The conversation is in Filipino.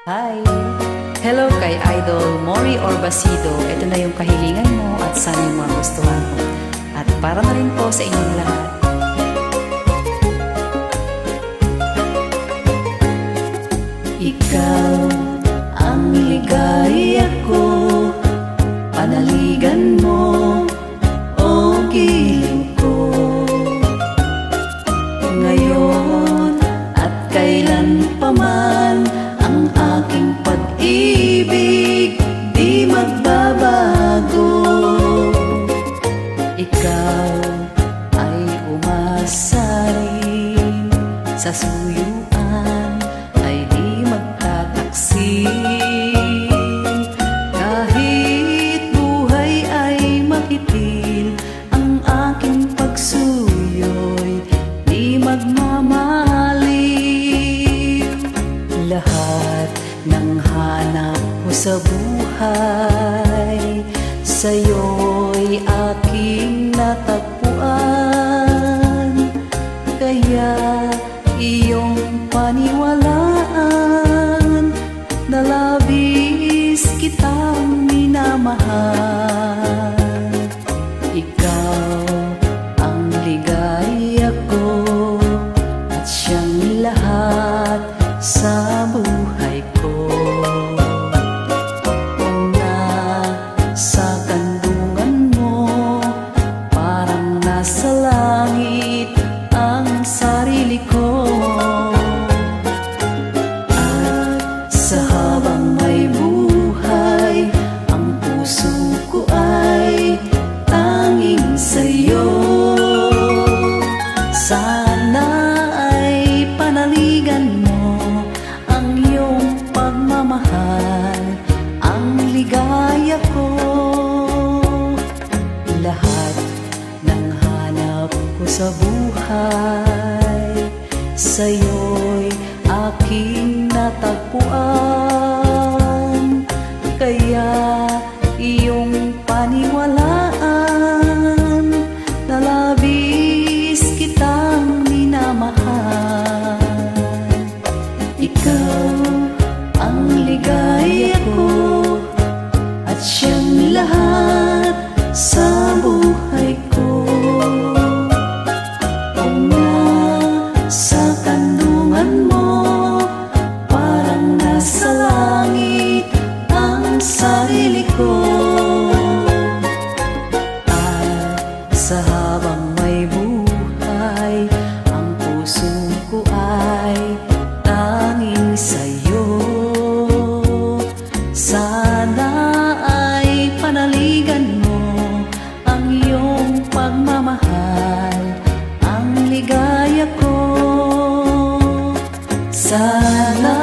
Hi! Hello kay Idol Mori Orbasido. Ito na yung kahilingan mo at sana yung mga gustuhan mo. At para na rin po sa inyong lahat. Ikaw ang ligaya ko, panaligan mo o giliw ko. Ngayon at kailan pa man ang aking pag-ibig di magbabago. Ikaw ay umasa rin sa suyuan ay di magtataksil. Kahit buhay ay makitil, ang aking pagsuyo'y di magmamaliw. Lahat ng hanap ko sa buhay, sa'yo'y aking natagpuan. Kaya iyong paniwalaan na labis kitang minamahal. Ikaw ang ligaya ko at siyang lahat sa buhay ko. Kung nasa kandungan mo, parang nasa langit ang sarili ko. At sa habang may buhay, ang puso ko ay tanging sa'yo. Sana ay panaligan mo ang iyong pagmamahal, ang ligaya ko. Lahat ng hanap ko sa buhay, sa'yo'y aking natagpuan. Kaya iyong paniwalaan na labis kitang minamahal. Ikaw ang ligaya ko at siyang lahat sa buhay ko. Kung nasa kandungan mo, parang nasa langit ang sarili ko. At sa habang may buhay, ang puso ko ay tanging sa'yo. Sana ay panaligan mo ang iyong pagmamahal, ang ligaya ko. Sana